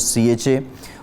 CHA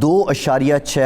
2.6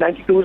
92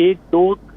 1-2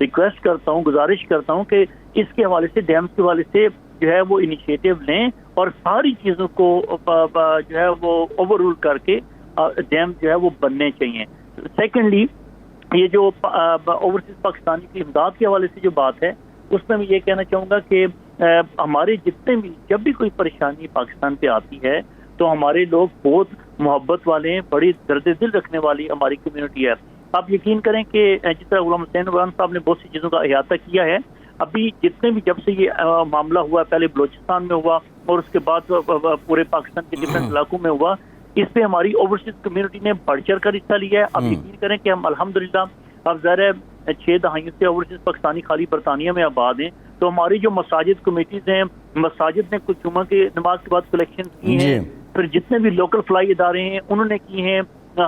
request کرتا ہوں, گزارش کرتا ہوں کہ اس کے حوالے سے, ڈیمز کے حوالے سے جو ہے وہ انیشیٹو لیں اور ساری چیزوں کو جو ہے وہ اوور رول کر کے ڈیم جو ہے وہ بننے چاہیے. سیکنڈلی, یہ جو اوورسیز پاکستانی کی امداد کے حوالے سے جو بات ہے, اس میں میں یہ کہنا چاہوں گا کہ ہمارے جتنے بھی, جب بھی کوئی پریشانی پاکستان پہ آتی ہے تو ہمارے لوگ بہت محبت والے ہیں, بڑی درد دل رکھنے والی ہماری کمیونٹی ہے. آپ یقین کریں کہ جس طرح غلام حسین عمران صاحب نے بہت سی چیزوں کا احاطہ کیا ہے, ابھی جتنے بھی جب سے یہ معاملہ ہوا, پہلے بلوچستان میں ہوا اور اس کے بعد پورے پاکستان کے ڈفرینٹ علاقوں میں ہوا, اس پہ ہماری اوورسیز کمیونٹی نے بڑھ چڑھ کر حصہ لیا ہے. آپ یقین کریں کہ ہم الحمدللہ اب ظاہر ہے 6 دہائیوں سے اوورسیز پاکستانی خالی برطانیہ میں آباد ہیں, تو ہماری جو مساجد کمیٹیز ہیں, مساجد نے کچھ جمعہ کی نماز کے بعد کلیکشن کی ہیں, پھر جتنے بھی لوکل فلائی ادارے ہیں انہوں نے کی ہیں.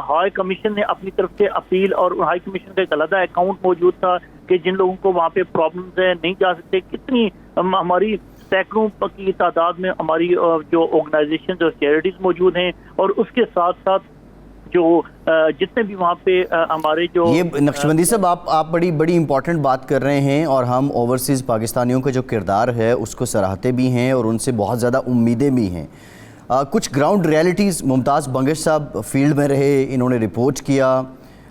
ہائی کمیشن نے اپنی طرف سے اپیل, اور ہائی کمیشن کا ایک علیحدہ اکاؤنٹ موجود تھا کہ جن لوگوں کو وہاں پہ پرابلمز ہیں, نہیں جا سکتے, کتنی ہماری سینکڑوں کی تعداد میں ہماری جو آرگنائزیشن اور چیریٹیز موجود ہیں, اور اس کے ساتھ ساتھ جو جتنے بھی وہاں پہ ہمارے جو یہ نقشبندی صاحب آپ بڑی امپورٹنٹ بات کر رہے ہیں, اور ہم اوورسیز پاکستانیوں کا جو کردار ہے اس کو سراہتے بھی ہیں اور ان سے بہت زیادہ امیدیں بھی ہیں. کچھ گراؤنڈ ریالٹیز, ممتاز بنگش صاحب فیلڈ میں رہے, انہوں نے رپورٹ کیا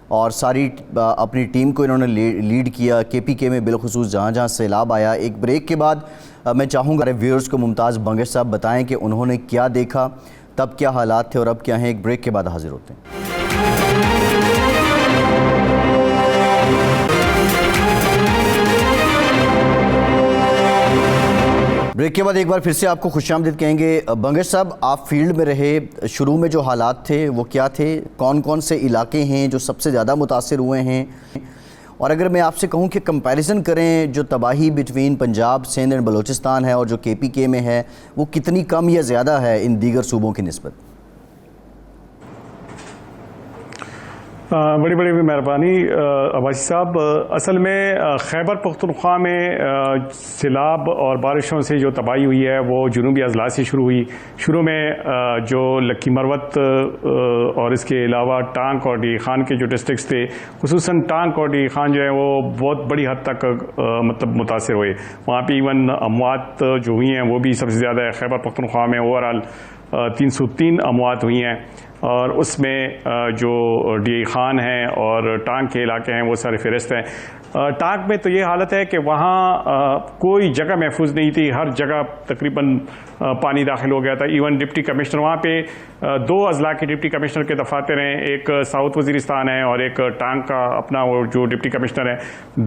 اور ساری اپنی ٹیم کو انہوں نے لیڈ کیا, کے پی کے میں بالخصوص جہاں جہاں سیلاب آیا. ایک بریک کے بعد میں چاہوں گا ویورز کو ممتاز بنگش صاحب بتائیں کہ انہوں نے کیا دیکھا, تب کیا حالات تھے اور اب کیا ہیں. ایک بریک کے بعد حاضر ہوتے ہیں. بریک کے بعد ایک بار پھر سے آپ کو خوش آمدید کہیں گے. بنگش صاحب, آپ فیلڈ میں رہے, شروع میں جو حالات تھے وہ کیا تھے, کون کون سے علاقے ہیں جو سب سے زیادہ متاثر ہوئے ہیں, اور اگر میں آپ سے کہوں کہ کمپیریزن کریں جو تباہی بٹوین پنجاب, سندھ اور بلوچستان ہے اور جو کے پی کے میں ہے, وہ کتنی کم یا زیادہ ہے ان دیگر صوبوں کی نسبت؟ بڑی مہربانی عباسی صاحب. اصل میں خیبر پختونخوا میں سیلاب اور بارشوں سے جو تباہی ہوئی ہے وہ جنوبی اضلاع سے شروع ہوئی. شروع میں جو لکی مروت اور اس کے علاوہ ٹانک اور ڈی خان کے جو ڈسٹرکٹس تھے, خصوصاً ٹانک اور ڈی خان جو ہے وہ بہت بڑی حد تک مطلب متاثر ہوئے. وہاں پہ ایون اموات جو ہوئی ہیں وہ بھی سب سے زیادہ ہے. خیبر پختونخوا میں اوورآل 303 اموات ہوئی ہیں, اور اس میں جو ڈی خان ہیں اور ٹانک کے علاقے ہیں وہ سارے فہرست ہیں. ٹانک میں تو یہ حالت ہے کہ وہاں کوئی جگہ محفوظ نہیں تھی, ہر جگہ تقریباً پانی داخل ہو گیا تھا. ایون ڈپٹی کمشنر, وہاں پہ 2 اضلاع کے ڈپٹی کمشنر کے دفاتر ہیں, ایک ساؤتھ وزیرستان ہے اور ایک ٹانک کا اپنا وہ جو ڈپٹی کمشنر ہے.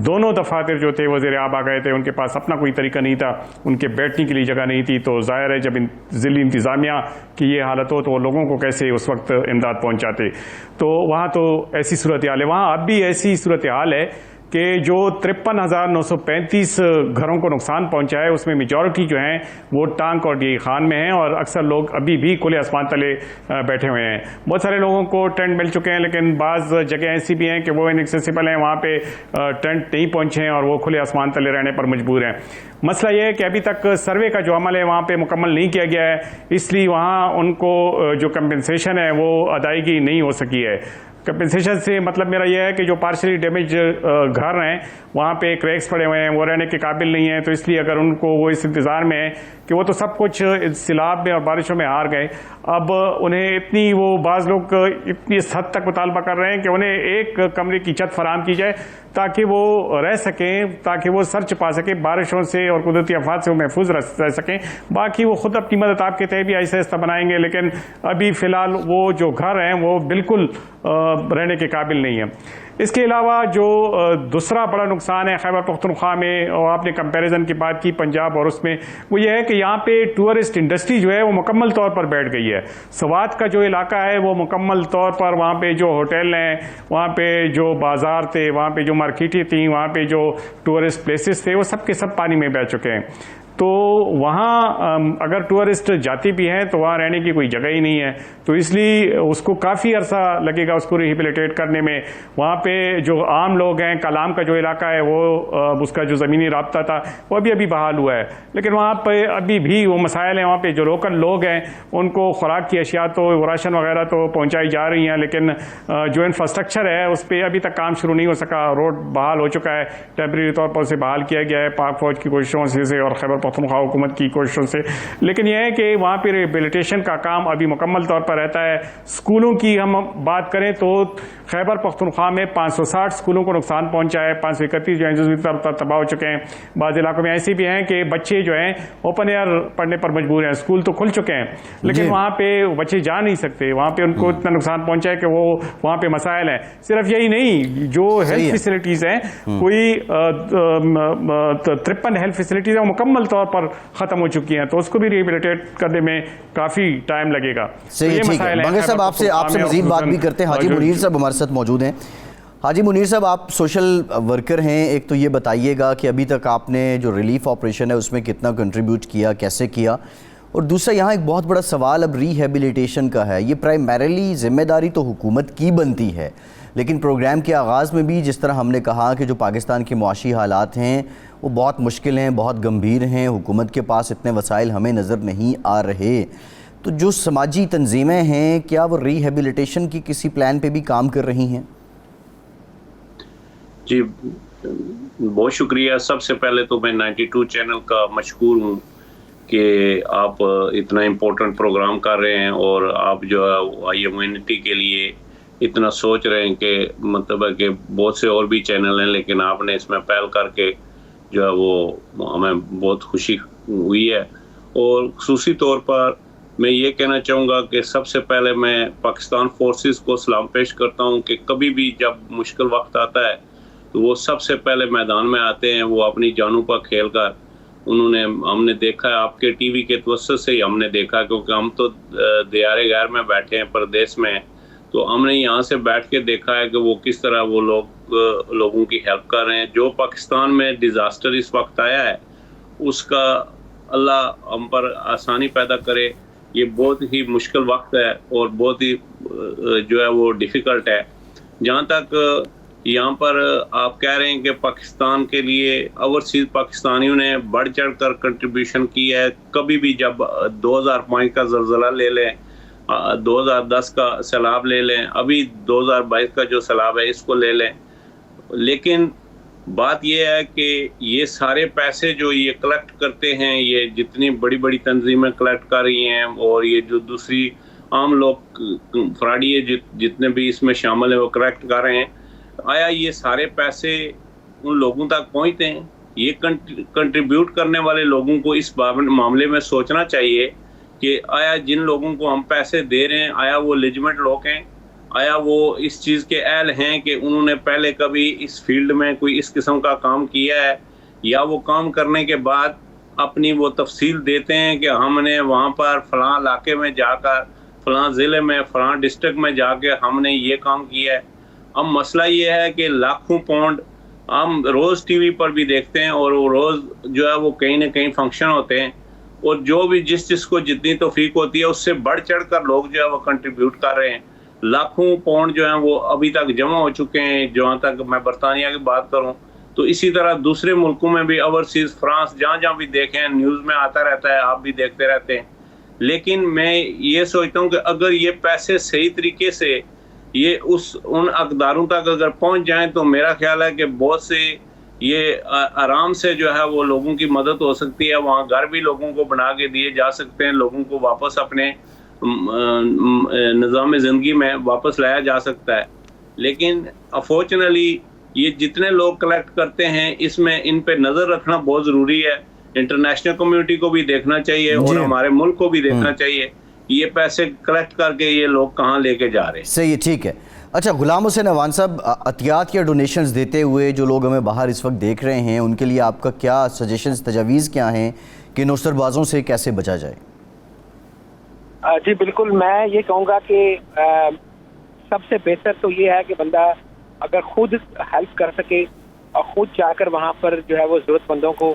دونوں دفاتر جو تھے وزیر آب آ گئے تھے, ان کے پاس اپنا کوئی طریقہ نہیں تھا, ان کے بیٹھنے کے لیے جگہ نہیں تھی. تو ظاہر ہے جب ضلعی انتظامیہ کی یہ حالت ہو تو وہ لوگوں کو کیسے اس وقت امداد پہنچاتے. تو وہاں تو ایسی صورتحال ہے. وہاں اب بھی ایسی صورتحال ہے کہ جو 53,935 گھروں کو نقصان پہنچا ہے اس میں میجورٹی جو ہیں وہ ٹانک اور ڈی خان میں ہیں, اور اکثر لوگ ابھی بھی کھلے آسمان تلے بیٹھے ہوئے ہیں. بہت سارے لوگوں کو ٹینٹ مل چکے ہیں, لیکن بعض جگہ ایسی بھی ہیں کہ وہ انیکسیسیبل ہیں, وہاں پہ ٹینٹ نہیں پہنچے ہیں اور وہ کھلے آسمان تلے رہنے پر مجبور ہیں. مسئلہ یہ ہے کہ ابھی تک سروے کا جو عمل ہے وہاں پہ مکمل نہیں کیا گیا ہے, اس لیے وہاں ان کو جو کمپنسیشن ہے وہ ادائیگی نہیں ہو سکی ہے. کمپنسیشن سے مطلب میرا یہ ہے کہ جو پارشلی ڈیمیج گھر ہیں وہاں پہ کریکس پڑے ہوئے ہیں, وہ رہنے کے قابل نہیں ہیں. تو اس لیے اگر ان کو وہ اس انتظار میں ہے کہ وہ تو سب کچھ سیلاب میں اور بارشوں میں ہار گئے, اب انہیں اتنی وہ بعض لوگ اتنی اس حد تک مطالبہ کر رہے ہیں کہ انہیں ایک کمرے کی چھت فراہم کی جائے تاکہ وہ رہ سکیں, تاکہ وہ سر چھپا سکیں بارشوں سے اور قدرتی آفات سے وہ محفوظ رہ سکیں. باقی وہ خود اپنی مدد آپ کے تحت بھی آہستہ آہستہ بنائیں گے, لیکن ابھی فی الحال وہ جو گھر ہیں وہ بالکل رہنے کے قابل نہیں ہے. اس کے علاوہ جو دوسرا بڑا نقصان ہے خیبر پختونخوا میں, اور آپ نے کمپیریزن کی بات کی پنجاب اور اس میں, وہ یہ ہے کہ یہاں پہ ٹورسٹ انڈسٹری جو ہے وہ مکمل طور پر بیٹھ گئی ہے. سوات کا جو علاقہ ہے وہ مکمل طور پر, وہاں پہ جو ہوٹل ہیں, وہاں پہ جو بازار تھے, وہاں پہ جو مارکیٹیں تھیں, وہاں پہ جو ٹورسٹ پلیسز تھے, وہ سب کے سب پانی میں بہ چکے ہیں. تو وہاں اگر ٹورسٹ جاتی بھی ہیں تو وہاں رہنے کی کوئی جگہ ہی نہیں ہے، تو اس لیے اس کو کافی عرصہ لگے گا اس کو ریہیبلیٹیٹ کرنے میں۔ وہاں پہ جو عام لوگ ہیں، کلام کا جو علاقہ ہے وہ اس کا جو زمینی رابطہ تھا وہ ابھی بحال ہوا ہے، لیکن وہاں پہ ابھی بھی وہ مسائل ہیں۔ وہاں پہ جو لوکل لوگ ہیں ان کو خوراک کی اشیاء تو راشن وغیرہ تو پہنچائی جا رہی ہیں، لیکن جو انفراسٹرکچر ہے اس پہ ابھی تک کام شروع نہیں ہو سکا۔ روڈ بحال ہو چکا ہے، ٹیمپریری طور پر اسے بحال کیا گیا ہے پاک فوج کی کوششوں سے اور خیبر پختونخوا حکومت کی کوششوں سے، لیکن یہ ہے کہ وہاں پہ ریہیبلیٹیشن کا کام ابھی مکمل طور پر رہتا ہے۔ اسکولوں کی ہم بات کریں تو خیبر پختونخوا میں 560 اسکولوں کو نقصان پہنچا ہے، 531 جو ہیں تباہ ہو چکے ہیں۔ بعض علاقوں میں ایسے بھی ہیں کہ بچے جو ہیں اوپن ایئر پڑھنے پر مجبور ہیں، اسکول تو کھل چکے ہیں لیکن وہاں پہ بچے جا نہیں سکتے، وہاں پہ ان کو اتنا نقصان پہنچا ہے کہ وہ وہاں پہ مسائل ہیں۔ صرف یہی نہیں، جو ہیلتھ فیسلٹیز ہیں، کوئی 53 ہیلتھ فیسلٹیز ہیں وہ مکمل طور پر ختم ہو چکی ہیں، تو اس کو بھی ریہیبلیٹیٹ کرنے میں کافی ٹائم لگے گا۔ صحیح، ٹھیک ہے بنگے صاحب، آپ سے مزید بات بھی کرتے ہیں۔ حاجی منیر صاحب ہمارے ساتھ موجود ہیں۔ حاجی منیر صاحب، آپ سوشل ورکر ہیں، ایک تو یہ بتائیے گا کہ ابھی تک آپ نے جو ریلیف آپریشن ہے اس میں کتنا کنٹریبیوٹ کیا، کیسے کیا، اور دوسرا یہاں ایک بہت بڑا سوال اب ریہیبلیٹیشن کا ہے۔ یہ پرائمریلی ذمہ داری تو حکومت کی بنتی ہے، لیکن پروگرام کے آغاز میں بھی جس طرح ہم نے کہا کہ جو پاکستان کے معاشی حالات ہیں وہ بہت مشکل ہیں، بہت گمبھیر ہیں، حکومت کے پاس اتنے وسائل ہمیں نظر نہیں آ رہے، تو جو سماجی تنظیمیں ہیں کیا وہ ریہیبلیٹیشن کی کسی پلان پہ بھی کام کر رہی ہیں؟ جی بہت شکریہ۔ سب سے پہلے تو میں 92 چینل کا مشکور ہوں کہ آپ اتنا امپورٹنٹ پروگرام کر رہے ہیں اور آپ جو ہے ہیومینٹی کے لیے اتنا سوچ رہے ہیں کہ مطلب ہے کہ بہت سے اور بھی چینل ہیں لیکن آپ نے اس میں پہل کر کے جو ہے وہ ہمیں بہت خوشی ہوئی ہے۔ اور خصوصی طور پر میں یہ کہنا چاہوں گا کہ سب سے پہلے میں پاکستان فورسز کو سلام پیش کرتا ہوں کہ کبھی بھی جب مشکل وقت آتا ہے تو وہ سب سے پہلے میدان میں آتے ہیں، وہ اپنی جانوں پر کھیل کر ہم نے دیکھا ہے، آپ کے ٹی وی کے توسط سے ہی ہم نے دیکھا، کیونکہ ہم تو دیار غیر میں بیٹھے ہیں، پردیس میں، تو ہم نے یہاں سے بیٹھ کے دیکھا ہے کہ وہ کس طرح وہ لوگوں کی ہیلپ کر رہے ہیں۔ جو پاکستان میں ڈیزاسٹر اس وقت آیا ہے اس کا اللہ ہم پر آسانی پیدا کرے۔ یہ بہت ہی مشکل وقت ہے اور بہت ہی جو ہے وہ ڈیفیکلٹ ہے۔ جہاں تک یہاں پر آپ کہہ رہے ہیں کہ پاکستان کے لیے اوورسیز پاکستانیوں نے بڑھ چڑھ کر کنٹریبیوشن کی ہے، کبھی بھی جب 2005 کا زلزلہ لے لیں، 2010 کا سیلاب لے لیں، ابھی 2022 کا جو سیلاب ہے اس کو لے لیں، لیکن بات یہ ہے کہ یہ سارے پیسے جو یہ کلیکٹ کرتے ہیں، یہ جتنی بڑی بڑی تنظیمیں کلیکٹ کر رہی ہیں اور یہ جو دوسری عام لوگ فراڈی جتنے بھی اس میں شامل ہیں وہ کلیکٹ کر رہے ہیں، آیا یہ سارے پیسے ان لوگوں تک پہنچتے ہیں؟ یہ کنٹریبیوٹ کرنے والے لوگوں کو اس معاملے میں سوچنا چاہیے کہ آیا جن لوگوں کو ہم پیسے دے رہے ہیں آیا وہ لیجمنٹ لوگ ہیں، آیا وہ اس چیز کے اہل ہیں کہ انہوں نے پہلے کبھی اس فیلڈ میں کوئی اس قسم کا کام کیا ہے، یا وہ کام کرنے کے بعد اپنی وہ تفصیل دیتے ہیں کہ ہم نے وہاں پر فلاں علاقے میں جا کر، فلاں ضلع میں، فلاں ڈسٹرکٹ میں جا کے ہم نے یہ کام کیا ہے۔ اب مسئلہ یہ ہے کہ لاکھوں پاؤنڈ ہم روز ٹی وی پر بھی دیکھتے ہیں اور وہ روز جو ہے وہ کہیں نہ کہیں فنکشن ہوتے ہیں، اور جو بھی جس کو جتنی توفیق ہوتی ہے اس سے بڑھ چڑھ کر لوگ جو ہے وہ کنٹریبیوٹ کر رہے ہیں۔ لاکھوں پاؤنڈ جو ہیں وہ ابھی تک جمع ہو چکے ہیں، جہاں تک میں برطانیہ کی بات کروں تو اسی طرح دوسرے ملکوں میں بھی، اوورسیز فرانس، جہاں بھی دیکھیں نیوز میں آتا رہتا ہے، آپ بھی دیکھتے رہتے ہیں۔ لیکن میں یہ سوچتا ہوں کہ اگر یہ پیسے صحیح طریقے سے یہ ان اقداروں تک اگر پہنچ جائیں تو میرا خیال ہے کہ بہت سے یہ آرام سے جو ہے وہ لوگوں کی مدد ہو سکتی ہے، وہاں گھر بھی لوگوں کو بنا کے دیے جا سکتے ہیں، لوگوں کو واپس اپنے نظام زندگی میں واپس لایا جا سکتا ہے۔ لیکن انفارچونیٹلی یہ جتنے لوگ کلیکٹ کرتے ہیں اس میں ان پہ نظر رکھنا بہت ضروری ہے، انٹرنیشنل کمیونٹی کو بھی دیکھنا چاہیے اور ہمارے ملک کو بھی دیکھنا چاہیے یہ پیسے کلیکٹ کر کے یہ لوگ کہاں لے کے جا رہے ہیں۔ صحیح، ٹھیک ہے۔ اچھا غلام حسین عوان صاحب، عطیات یا ڈونیشنز دیتے ہوئے جو لوگ ہمیں باہر اس وقت دیکھ رہے ہیں ان کے لیے آپ کا کیا سجیشنز، تجاویز کیا ہیں کہ نوسر بازوں سے کیسے بچا جائے؟ جی بالکل، میں یہ کہوں گا کہ سب سے بہتر تو یہ ہے کہ بندہ اگر خود ہیلپ کر سکے اور خود جا کر وہاں پر جو ہے وہ ضرورت مندوں کو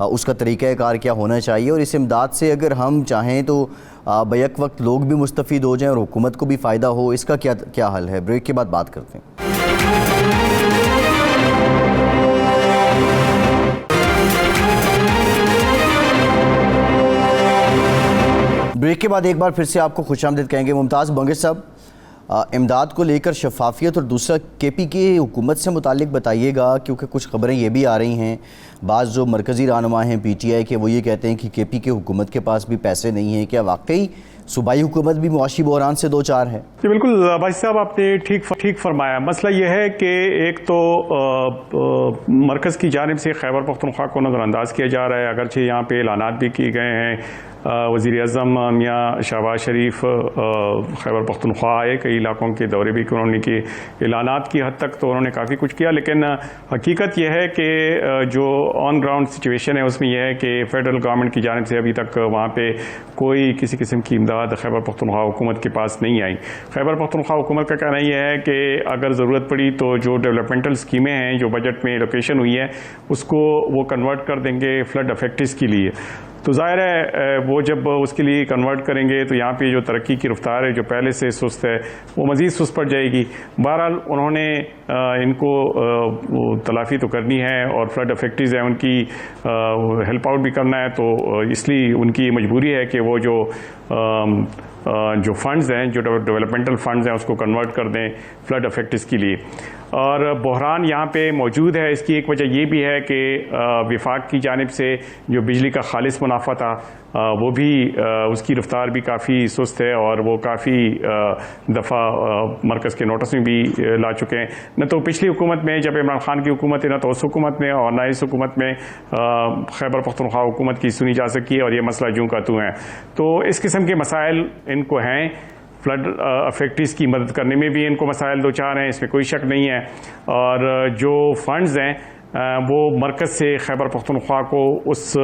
اس کا طریقہ کار کیا ہونا چاہیے, اور اس امداد سے اگر ہم چاہیں تو بیک وقت لوگ بھی مستفید ہو جائیں اور حکومت کو بھی فائدہ ہو, اس کا کیا حل ہے؟ بریک کے بعد بات کرتے ہیں. بریک کے بعد ایک بار پھر سے آپ کو خوش آمدید کہیں گے. ممتاز بنگش صاحب, امداد کو لے کر شفافیت, اور دوسرا کے پی کی حکومت سے متعلق بتائیے گا, کیونکہ کچھ خبریں یہ بھی آ رہی ہیں, بعض جو مرکزی رہنما ہیں پی ٹی آئی کے وہ یہ کہتے ہیں کہ کے پی کی حکومت کے پاس بھی پیسے نہیں ہیں. کیا واقعی صوبائی حکومت بھی معاشی بحران سے دو چار ہے؟ جی بالکل عباسی صاحب, آپ نے ٹھیک فرمایا. مسئلہ یہ ہے کہ ایک تو مرکز کی جانب سے خیبر پختونخوا کو نظر انداز کیا جا رہا ہے, اگرچہ یہاں پہ اعلانات بھی کیے گئے ہیں. وزیر اعظم میاں شہباز شریف خیبر پختونخوا آئے, کئی علاقوں کے دورے بھی انہوں نے کیے. اعلانات کی حد تک تو انہوں نے کافی کچھ کیا, لیکن حقیقت یہ ہے کہ جو آن گراؤنڈ سچویشن ہے اس میں یہ ہے کہ فیڈرل گورنمنٹ کی جانب سے ابھی تک وہاں پہ کوئی کسی قسم کی امداد خیبر پختونخوا حکومت کے پاس نہیں آئی. خیبر پختونخوا حکومت کا کہنا یہ ہے کہ اگر ضرورت پڑی تو جو ڈیولپمنٹل اسکیمیں ہیں جو بجٹ میں لوکیشن ہوئی ہے اس کو وہ کنورٹ کر دیں گے فلڈ افیکٹس کے لیے. تو ظاہر ہے وہ جب اس کے لیے کنورٹ کریں گے تو یہاں پہ جو ترقی کی رفتار ہے جو پہلے سے سست ہے وہ مزید سست پڑ جائے گی. بہرحال انہوں نے ان کو تلافی تو کرنی ہے, اور فلڈ افیکٹیز ہیں ان کی ہیلپ آؤٹ بھی کرنا ہے, تو اس لیے ان کی مجبوری ہے کہ وہ جو فنڈز ہیں, جو ڈیولپمنٹل فنڈز ہیں اس کو کنورٹ کر دیں فلڈ افیکٹس کے لیے. اور بحران یہاں پہ موجود ہے. اس کی ایک وجہ یہ بھی ہے کہ وفاق کی جانب سے جو بجلی کا خالص منافع تھا وہ بھی اس کی رفتار بھی کافی سست ہے, اور وہ کافی دفعہ مرکز کے نوٹس میں بھی لا چکے ہیں. نہ تو پچھلی حکومت میں جب عمران خان کی حکومت ہے, نہ تو اس حکومت میں, اور نہ اس حکومت میں خیبر پختونخوا حکومت کی سنی جا سکی ہے, اور یہ مسئلہ جوں کا توں ہے. تو اس قسم کے مسائل ان کو ہیں. فلڈ افیکٹیز کی مدد کرنے میں بھی ان کو مسائل دو چار ہیں, اس میں کوئی شک نہیں ہے. اور جو فنڈز ہیں وہ مرکز سے خیبر پختونخوا کو اس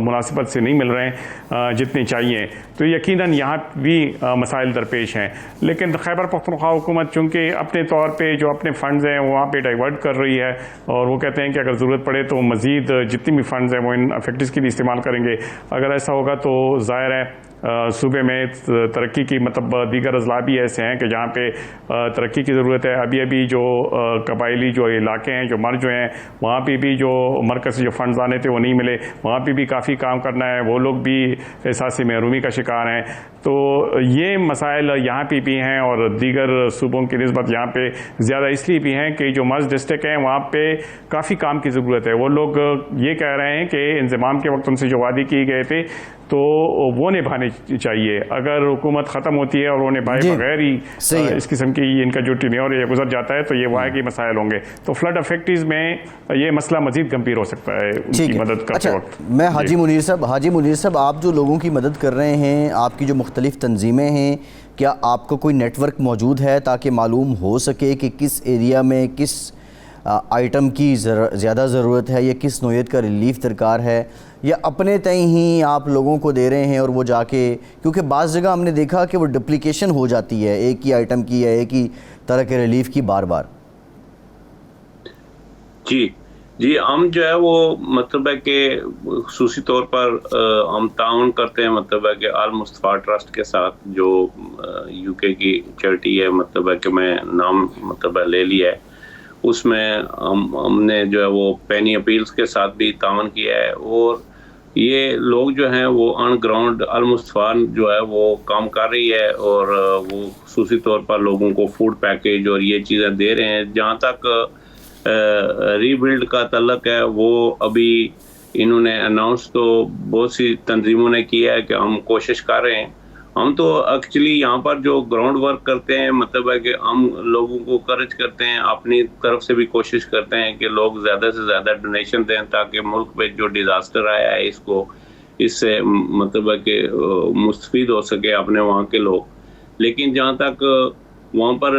مناسبت سے نہیں مل رہے ہیں جتنے چاہیے, تو یقیناً یہاں بھی مسائل درپیش ہیں. لیکن خیبر پختونخوا حکومت چونکہ اپنے طور پہ جو اپنے فنڈز ہیں وہاں پہ ڈائیورٹ کر رہی ہے, اور وہ کہتے ہیں کہ اگر ضرورت پڑے تو مزید جتنی بھی فنڈز ہیں وہ ان افیکٹس کے لیے استعمال کریں گے. اگر ایسا ہوگا تو ظاہر ہے صوبے میں ترقی کی مطلب دیگر اضلاع بھی ایسے ہیں کہ جہاں پہ ترقی کی ضرورت ہے. ابھی جو قبائلی جو علاقے ہیں جو مرج ہوئے ہیں وہاں پہ بھی جو مرکز سے جو فنڈز آنے تھے وہ نہیں ملے, وہاں پہ بھی کافی کام کرنا ہے. وہ لوگ بھی احساس محرومی کا شکار ہیں. تو یہ مسائل یہاں پہ بھی ہیں, اور دیگر صوبوں کی نسبت یہاں پہ زیادہ اس لیے بھی ہیں کہ جو مرج ڈسٹرکٹ ہیں وہاں پہ کافی کام کی ضرورت ہے. وہ لوگ یہ کہہ رہے ہیں کہ انضمام کے وقت ان سے جو وعدے کیے گئے تھے تو وہ نبھانے چاہیے. اگر حکومت ختم ہوتی ہے اور وہ نبھائے بغیر ہی اس قسم کی ان کا جو ٹینیور یہ گزر جاتا ہے تو یہ واقعی مسائل ہوں گے. تو فلڈ افیکٹیز میں یہ مسئلہ مزید گمبھیر ہو سکتا ہے ان کی مدد کرتے وقت. میں حاجی منیر صاحب, آپ جو لوگوں کی مدد کر رہے ہیں, آپ کی جو مختلف تنظیمیں ہیں, کیا آپ کو کوئی نیٹ ورک موجود ہے تاکہ معلوم ہو سکے کہ کس ایریا میں کس آئٹم کی زیادہ ضرورت ہے یا کس نوعیت کا ریلیف درکار ہے, یا اپنے تئیں ہی آپ لوگوں کو دے رہے ہیں اور وہ جا کے, کیونکہ بعض جگہ ہم نے دیکھا کہ وہ ڈپلیکیشن ہو جاتی ہے ایک ہی آئٹم کی یا ایک ہی طرح کے ریلیف کی بار بار. جی ہم جو ہے وہ مطلب ہے کہ خصوصی طور پر ہم تعاون کرتے ہیں مطلب ہے کہ آل مصطفیٰ ٹرسٹ کے ساتھ, جو یو کے کی چیریٹی ہے, مطلب ہے کہ میں نام مطلب ہے لے لیا ہے. اس میں ہم نے جو ہے وہ پینی اپیلز کے ساتھ بھی تعاون کیا ہے, اور یہ لوگ جو ہیں وہ آن گراؤنڈ المصطفیٰ جو ہے وہ کام کر رہی ہے, اور وہ خصوصی طور پر لوگوں کو فوڈ پیکیج اور یہ چیزیں دے رہے ہیں. جہاں تک ری بلڈ کا تعلق ہے وہ ابھی انہوں نے اناؤنس تو بہت سی تنظیموں نے کیا ہے کہ ہم کوشش کر رہے ہیں. ہم تو ایکچولی یہاں پر جو گراؤنڈ ورک کرتے ہیں مطلب ہے کہ ہم لوگوں کو کرج کرتے ہیں, اپنی طرف سے بھی کوشش کرتے ہیں کہ لوگ زیادہ سے زیادہ ڈونیشن دیں تاکہ ملک پہ جو ڈیزاسٹر آیا ہے اس سے مطلب ہے کہ مستفید ہو سکے اپنے وہاں کے لوگ. لیکن جہاں تک وہاں پر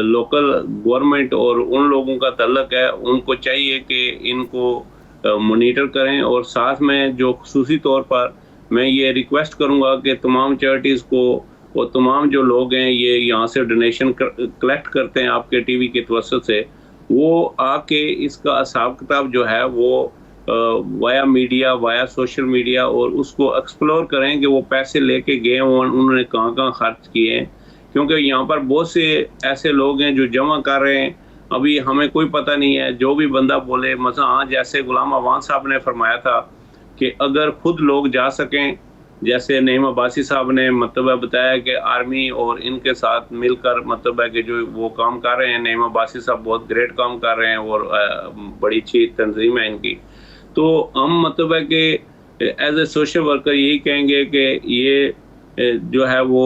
لوکل گورنمنٹ اور ان لوگوں کا تعلق ہے, ان کو چاہیے کہ ان کو مانیٹر کریں, اور ساتھ میں جو خصوصی طور پر میں یہ ریکویسٹ کروں گا کہ تمام چیریٹیز کو اور تمام جو لوگ ہیں یہ یہاں سے ڈونیشن کلیکٹ کرتے ہیں آپ کے ٹی وی کے توسط سے, وہ آ کے اس کا حساب کتاب جو ہے وہ وایا میڈیا وایا سوشل میڈیا اور اس کو ایکسپلور کریں کہ وہ پیسے لے کے گئے انہوں نے کہاں کہاں خرچ کیے ہیں، کیونکہ یہاں پر بہت سے ایسے لوگ ہیں جو جمع کر رہے ہیں، ابھی ہمیں کوئی پتہ نہیں ہے، جو بھی بندہ بولے مثلا ہاں جیسے غلام عوان صاحب نے فرمایا تھا کہ اگر خود لوگ جا سکیں، جیسے نعیم عباسی صاحب نے مطلب بتایا کہ آرمی اور ان کے ساتھ مل کر مطلب ہے کہ جو وہ کام کر رہے ہیں، نعیم عباسی صاحب بہت گریٹ کام کر رہے ہیں اور بڑی اچھی تنظیم ہے ان کی، تو ہم مطلب ہے کہ ایز اے سوشل ورکر یہی کہیں گے کہ یہ جو ہے وہ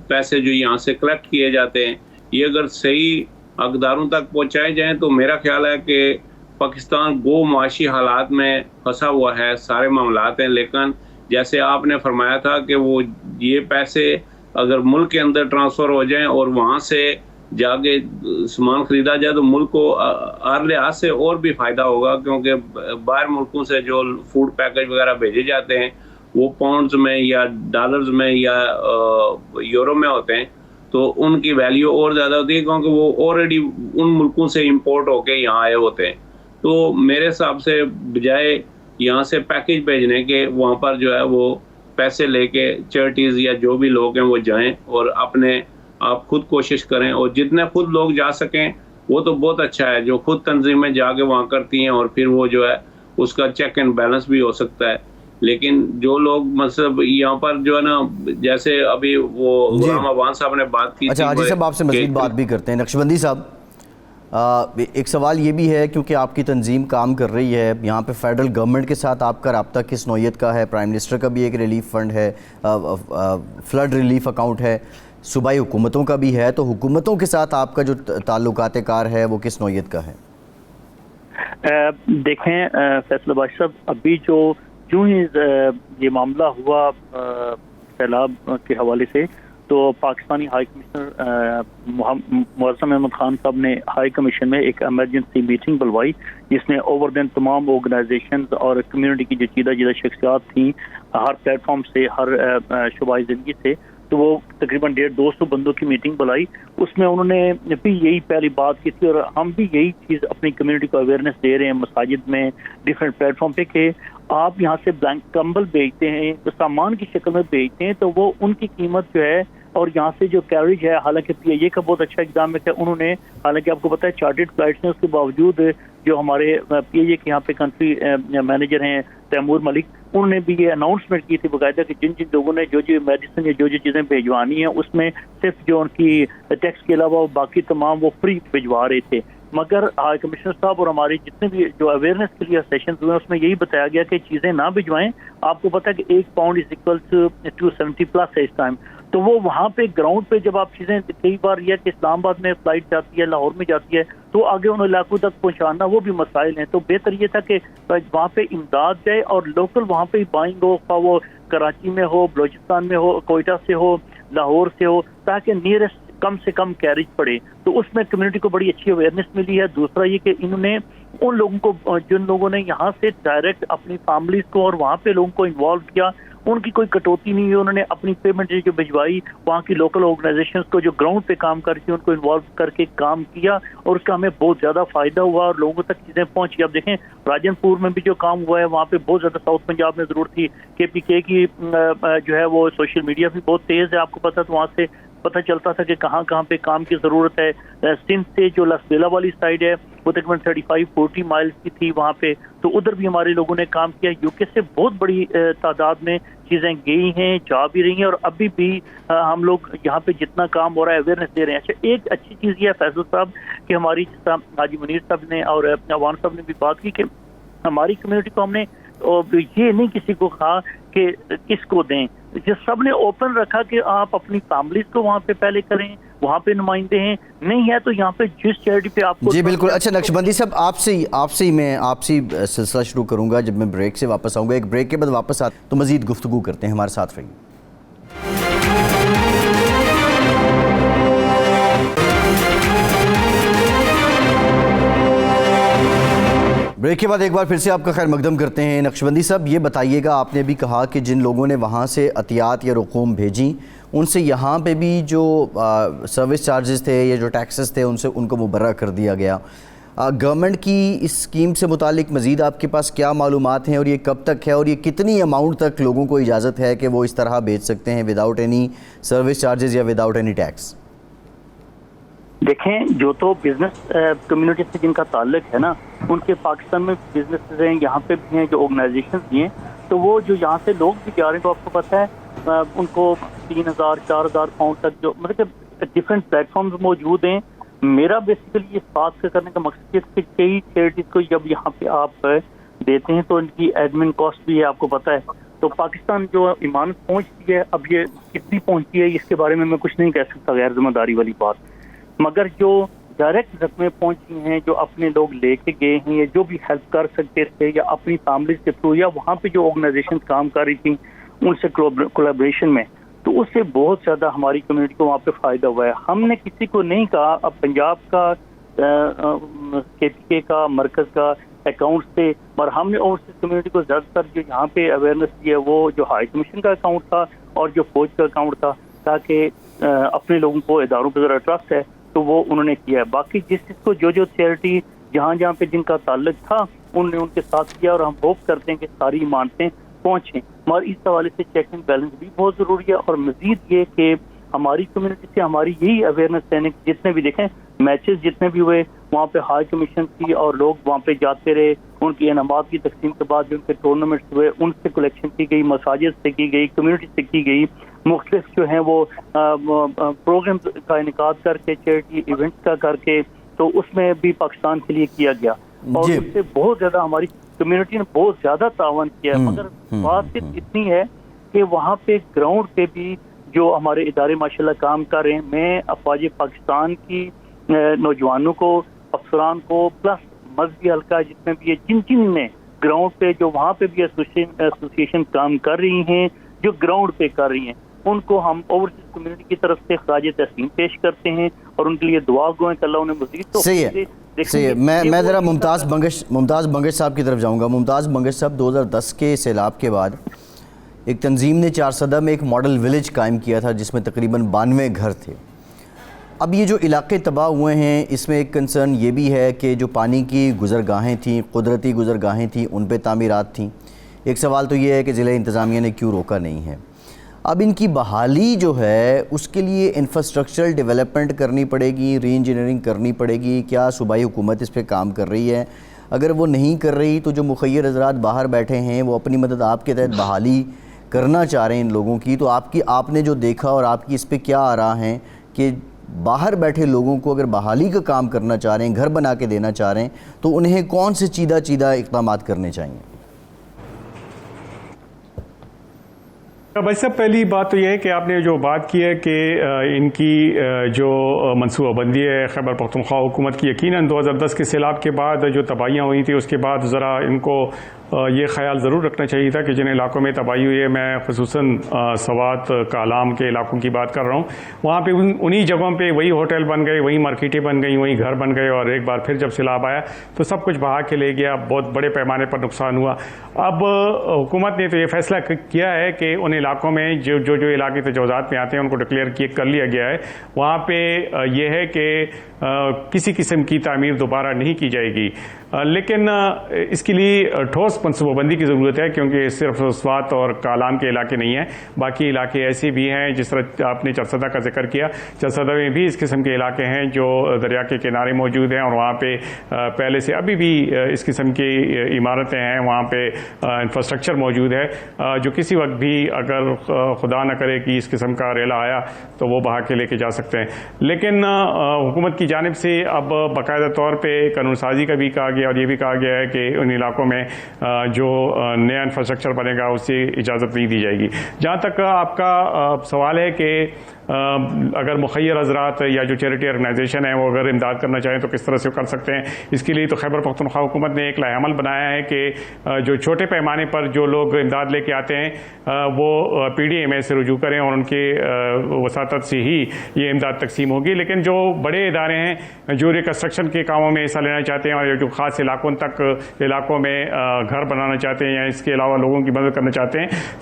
پیسے جو یہاں سے کلیکٹ کیے جاتے ہیں یہ اگر صحیح حقداروں تک پہنچائے جائیں تو میرا خیال ہے کہ پاکستان گو معاشی حالات میں پھنسا ہوا ہے، سارے معاملات ہیں، لیکن جیسے آپ نے فرمایا تھا کہ وہ یہ پیسے اگر ملک کے اندر ٹرانسفر ہو جائیں اور وہاں سے جا کے سامان خریدا جائے تو ملک کو ہر لحاظ سے اور بھی فائدہ ہوگا، کیونکہ باہر ملکوں سے جو فوڈ پیکج وغیرہ بھیجے جاتے ہیں وہ پاؤنڈز میں یا ڈالرز میں یا یورو میں ہوتے ہیں، تو ان کی ویلیو اور زیادہ ہوتی ہے کیونکہ وہ آلریڈی ان ملکوں سے امپورٹ ہو کے یہاں آئے ہوتے ہیں۔ تو میرے حساب سے بجائے یہاں سے پیکج بھیجنے کے وہاں پر جو ہے وہ پیسے لے کے چیریٹیز یا جو بھی لوگ ہیں وہ جائیں اور اپنے آپ خود کوشش کریں، اور جتنے خود لوگ جا سکیں وہ تو بہت اچھا ہے، جو خود تنظیمیں جا کے وہاں کرتی ہیں اور پھر وہ جو ہے اس کا چیک اینڈ بیلنس بھی ہو سکتا ہے، لیکن جو لوگ مطلب یہاں پر جو ہے نا جیسے ابھی وہ غلام عوان صاحب نے بات کی، اچھا حاجی صاحب آپ سے مزید بات بھی کرتے ہیں۔ نقشبندی صاحب ایک سوال یہ بھی ہے کیونکہ آپ کی تنظیم کام کر رہی ہے یہاں پہ فیڈرل گورنمنٹ کے ساتھ آپ کا رابطہ کس نوعیت کا ہے؟ پرائم منسٹر کا بھی ایک ریلیف فنڈ ہے، فلڈ ریلیف اکاؤنٹ ہے، صوبائی حکومتوں کا بھی ہے، تو حکومتوں کے ساتھ آپ کا جو تعلقات کار ہے وہ کس نوعیت کا ہے؟ دیکھیں فیصل عباسی صاحب، ابھی جو ہی یہ معاملہ ہوا سیلاب کے حوالے سے تو پاکستانی ہائی کمشنر معظم احمد خان صاحب نے ہائی کمیشن میں ایک ایمرجنسی میٹنگ بلوائی جس میں اوور دین تمام آرگنائزیشنز اور کمیونٹی کی جو چیدہ شخصیات تھیں ہر پلیٹ فارم سے، ہر شعبۂ زندگی سے، تو وہ تقریباً 150-200 بندوں کی میٹنگ بلائی۔ اس میں انہوں نے بھی یہی پہلی بات کی تھی اور ہم بھی یہی چیز اپنی کمیونٹی کو اویئرنیس دے رہے ہیں مساجد میں، ڈفرینٹ پلیٹ فارم پہ، کہ آپ یہاں سے بلینک کمبل بیچتے ہیں، سامان کی شکل میں بیچتے ہیں، تو وہ ان کی قیمت جو ہے اور یہاں سے جو کیریج ہے، حالانکہ پی اے کا بہت اچھا اقدام ہے کہ انہوں نے، حالانکہ آپ کو پتہ ہے چارٹرڈ فلائٹس ہیں، اس کے باوجود جو ہمارے پی اے کے یہاں پہ کنٹری مینیجر ہیں تیمور ملک، انہوں نے بھی یہ اناؤنسمنٹ کی تھی باقاعدہ کہ جن لوگوں نے جو میڈیسن یا جو چیزیں بھیجوانی ہیں اس میں صرف جو ان کی ٹیکس کے علاوہ باقی تمام وہ فری بھجوا رہے تھے، مگر ہائی کمشنر صاحب اور ہماری جتنے بھی جو اویئرنیس کے لیے سیشنز ہوئے اس میں یہی بتایا گیا کہ چیزیں نہ بھجوائیں۔ آپ کو پتا ہے کہ 1 pound is equal to 270 plus ہے اس ٹائم، تو وہ وہاں پہ گراؤنڈ پہ جب آپ چیزیں، کئی بار یہ کہ اسلام آباد میں فلائٹ جاتی ہے، لاہور میں جاتی ہے، تو آگے ان علاقوں تک پہنچانا وہ بھی مسائل ہیں، تو بہتر یہ تھا کہ وہاں پہ امداد جائے اور لوکل وہاں پہ بائنگ ہو، خواہ وہ کراچی میں ہو، بلوچستان میں ہو، کوئٹہ سے ہو، لاہور سے ہو، تاکہ نیئرسٹ کم سے کم کیریج پڑے، تو اس میں کمیونٹی کو بڑی اچھی اویئرنیس ملی ہے۔ دوسرا یہ کہ انہوں نے ان لوگوں کو، جن لوگوں نے یہاں سے ڈائریکٹ اپنی فیملیز کو اور وہاں پہ لوگوں کو انوالو کیا، ان کی کوئی کٹوتی نہیں ہوئی، انہوں نے اپنی پیمنٹ جو بھجوائی وہاں کی لوکل آرگنائزیشنز کو جو گراؤنڈ پہ کام کرتی ہیں ان کو انوالو کر کے کام کیا، اور اس کا ہمیں بہت زیادہ فائدہ ہوا اور لوگوں تک چیزیں پہنچی۔ اب دیکھیں راجن پور میں بھی جو کام ہوا ہے وہاں پہ بہت زیادہ، ساؤتھ پنجاب میں ضرور تھی، کے پی کے کی جو ہے وہ سوشل میڈیا بھی بہت تیز ہے، آپ کو پتا، تو وہاں سے پتہ چلتا تھا کہ کہاں کہاں پہ کام کی ضرورت ہے۔ سندھ سے جو لسبیلا والی سائڈ ہے وہ تقریباً 35-40 مائلز کی تھی، وہاں پہ تو ادھر بھی ہمارے لوگوں نے کام کیا۔ یو کے سے بہت بڑی تعداد میں چیزیں گئی ہیں، جا بھی رہی ہیں، اور ابھی بھی ہم لوگ یہاں پہ جتنا کام ہو رہا ہے اویئرنیس دے رہے ہیں۔ اچھا، ایک اچھی چیز یہ ہے فیصل صاحب کہ ہماری جس طرح حاجی منیر صاحب نے اور عوان صاحب نے بھی بات کی کہ ہماری کمیونٹی کو ہم نے یہ نہیں کسی کو کہا کہ کس کو دیں، سب نے اوپن رکھا کہ آپ اپنی فیملیز کو وہاں پہ پہلے کریں، وہاں پہ نمائندے ہیں، نہیں ہے تو یہاں پہ جس چیریٹی پہ آپ کو۔ جی بالکل۔ اچھا نقشبندی صاحب، آپ سے میں سلسلہ شروع کروں گا جب میں بریک سے واپس آؤں گا، ایک بریک کے بعد واپس آتے تو مزید گفتگو کرتے ہیں، ہمارے ساتھ رہیے۔ بریک کے بعد ایک بار پھر سے آپ کا خیر مقدم کرتے ہیں۔ نقشبندی صاحب یہ بتائیے گا، آپ نے بھی کہا کہ جن لوگوں نے وہاں سے عطیات یا رقوم بھیجیں ان سے یہاں پہ بھی جو سروس چارجز تھے یا جو ٹیکسز تھے ان کو مبرہ کر دیا گیا، گورنمنٹ کی اس اسکیم سے متعلق مزید آپ کے پاس کیا معلومات ہیں اور یہ کب تک ہے اور یہ کتنی اماؤنٹ تک لوگوں کو اجازت ہے کہ وہ اس طرح بیچ سکتے ہیں وداؤٹ اینی سروس چارجز یا وداؤٹ اینی ٹیکس؟ دیکھیں جو تو بزنس کمیونٹی سے جن کا تعلق ہے نا ان کے پاکستان میں بزنس ہیں, یہاں پہ بھی ہیں, جو آرگنائزیشنز بھی ہیں, تو وہ جو یہاں سے لوگ بھی جا رہے ہیں تو آپ کو پتہ ہے ان کو 3,000 4,000 پاؤنڈ تک جو مطلب کہ ڈفرینٹ پلیٹ فارمز موجود ہیں. میرا بیسیکلی اس بات سے کرنے کا مقصد یہ ہے کہ کئی چیریٹیز کو جب یہاں پہ آپ دیتے ہیں تو ان کی ایڈمن کاسٹ بھی ہے, آپ کو پتہ ہے. تو پاکستان جو امانت پہنچتی ہے, اب یہ کتنی پہنچتی ہے اس کے بارے میں کچھ نہیں کہہ سکتا, غیر ذمہ داری والی بات. مگر جو ڈائریکٹ رقمیں پہنچی ہیں, جو اپنے لوگ لے کے گئے ہیں یا جو بھی ہیلپ کر سکتے تھے یا اپنی فیملیز کے تھرو یا وہاں پہ جو آرگنائزیشن کام کر رہی تھیں ان سے کولیبریشن میں, تو اس سے بہت زیادہ ہماری کمیونٹی کو وہاں پہ فائدہ ہوا ہے. ہم نے کسی کو نہیں کہا, اب پنجاب کا KPK کا مرکز کا اکاؤنٹ سے, اور ہم نے اوورسیز کمیونٹی کو زیادہ تر جو یہاں پہ اویئرنیس دی ہے وہ جو ہائی کمیشن کا اکاؤنٹ تھا اور جو فوج کا اکاؤنٹ تھا, تاکہ اپنے لوگوں کو اداروں پہ ذرا ٹرسٹ ہے تو وہ انہوں نے کیا ہے. باقی جس کو جو چیریٹی جہاں پہ جن کا تعلق تھا انہوں نے ان کے ساتھ کیا, اور ہم ہوپ کرتے ہیں کہ ساری امانتیں پہنچیں. مگر اس حوالے سے چیک اینڈ بیلنس بھی بہت ضروری ہے. اور مزید یہ کہ ہماری کمیونٹی سے ہماری یہی اویئرنیس دینے, جتنے بھی دیکھیں میچز جتنے بھی ہوئے وہاں پہ ہائی کمیشن تھی اور لوگ وہاں پہ جاتے رہے, ان کی انعامات کی تقسیم کے بعد جو ان کے ٹورنامنٹس ہوئے ان سے کلیکشن کی گئی, مساجد سے کی گئی, کمیونٹی سے کی گئی, مختلف جو ہیں وہ پروگرام کا انعقاد کر کے, چیریٹی ایونٹس کا کر کے, تو اس میں بھی پاکستان کے لیے کیا گیا. اور اس سے بہت زیادہ ہماری کمیونٹی نے بہت زیادہ تعاون کیا ہے. مگر بات صرف اتنی ہے کہ وہاں پہ گراؤنڈ پہ بھی جو ہمارے ادارے ماشاءاللہ کام کر رہے ہیں, میں افواج پاکستان کی نوجوانوں کو, افسران کو, پلس مذہبی حلقہ جتنے بھی ہے جن نے گراؤنڈ پہ جو وہاں پہ بھی ایسوسیشن کام کر رہی ہیں, جو گراؤنڈ پہ کر رہی ہیں, ان کو ہم اوورسیز کمیونٹی کی طرف سے خراج تحسین پیش کرتے ہیں اور ان کے لیے دعا گوئیں کہ اللہ انہیں مزید تو صحیح ہے. میں ذرا ممتاز بنگش صاحب کی طرف جاؤں گا. ممتاز بنگش صاحب, 2010 کے سیلاب کے بعد ایک تنظیم نے 4صدہ میں ایک ماڈل ولیج قائم کیا تھا جس میں تقریباً 92 گھر تھے. اب یہ جو علاقے تباہ ہوئے ہیں اس میں ایک کنسرن یہ بھی ہے کہ جو پانی کی گزرگاہیں تھیں, قدرتی گزرگاہیں تھیں, ان پہ تعمیرات تھیں. ایک سوال تو یہ ہے کہ ضلع انتظامیہ نے کیوں روکا نہیں ہے. اب ان کی بحالی جو ہے اس کے لیے انفراسٹرکچرل ڈیولپمنٹ کرنی پڑے گی, ری انجینئرنگ کرنی پڑے گی. کیا صوبائی حکومت اس پہ کام کر رہی ہے؟ اگر وہ نہیں کر رہی تو جو مخیر حضرات باہر بیٹھے ہیں وہ اپنی مدد آپ کے تحت بحالی کرنا چاہ رہے ہیں ان لوگوں کی, تو آپ نے جو دیکھا اور آپ کی اس پہ کیا آ رہا ہے کہ باہر بیٹھے لوگوں کو اگر بحالی کا کام کرنا چاہ رہے ہیں, گھر بنا کے دینا چاہ رہے ہیں, تو انہیں کون سے چیدہ اقدامات کرنے چاہیے؟ بھائی صاحب, پہلی بات تو یہ ہے کہ آپ نے جو بات کی ہے کہ ان کی جو منصوبہ بندی ہے خیبر پختونخوا حکومت کی, یقیناً 2010 کے سیلاب کے بعد جو تباہیاں ہوئی تھیں اس کے بعد ذرا ان کو یہ خیال ضرور رکھنا چاہیے تھا کہ جن علاقوں میں تباہی ہوئی ہے, میں خصوصاً سوات کالام کے علاقوں کی بات کر رہا ہوں, وہاں پہ انہی جگہوں پہ وہی ہوٹل بن گئے, وہی مارکیٹیں بن گئی, وہی گھر بن گئے, اور ایک بار پھر جب سیلاب آیا تو سب کچھ بہا کے لے گیا, بہت بڑے پیمانے پر نقصان ہوا. اب حکومت نے تو یہ فیصلہ کیا ہے کہ ان علاقوں میں جو علاقے تجاوزات میں آتے ہیں ان کو ڈکلیئر کر لیا گیا ہے. وہاں پہ یہ ہے کہ کسی قسم کی تعمیر دوبارہ نہیں کی جائے گی, لیکن اس کے لیے ٹھوس منصوبہ بندی کی ضرورت ہے, کیونکہ صرف سوات اور کالام کے علاقے نہیں ہیں, باقی علاقے ایسے بھی ہیں. جس طرح آپ نے 4صدہ کا ذکر کیا, 4صدہ میں بھی اس قسم کے علاقے ہیں جو دریا کے کنارے موجود ہیں, اور وہاں پہ پہلے سے ابھی بھی اس قسم کی عمارتیں ہیں, وہاں پہ انفراسٹرکچر موجود ہے, جو کسی وقت بھی اگر خدا نہ کرے کہ اس قسم کا ریلا آیا تو وہ بہا کے لے کے جا سکتے ہیں. لیکن حکومت کی جانب سے اب باقاعدہ طور پہ قانون سازی کا بھی کہا گیا, اور یہ بھی کہا گیا ہے کہ ان علاقوں میں جو نیا انفراسٹرکچر بنے گا اس سے اجازت نہیں دی جائے گی. جہاں تک آپ کا سوال ہے کہ اگر مخیر حضرات یا جو چیریٹی آرگنائزیشن ہیں وہ اگر امداد کرنا چاہیں تو کس طرح سے کر سکتے ہیں, اس کے لیے تو خیبر پختونخوا حکومت نے ایک لائحہ عمل بنایا ہے کہ جو چھوٹے پیمانے پر جو لوگ امداد لے کے آتے ہیں وہ PDMA سے رجوع کریں, اور ان کے وساطت سے ہی یہ امداد تقسیم ہوگی. لیکن جو بڑے ادارے ہیں جو ریکنسٹرکشن کے کاموں میں حصہ لینا چاہتے ہیں, اور جو خاص علاقوں میں گھر بنانا چاہتے ہیں یا اس کے علاوہ لوگوں کی مدد کرنا چاہتے ہیں,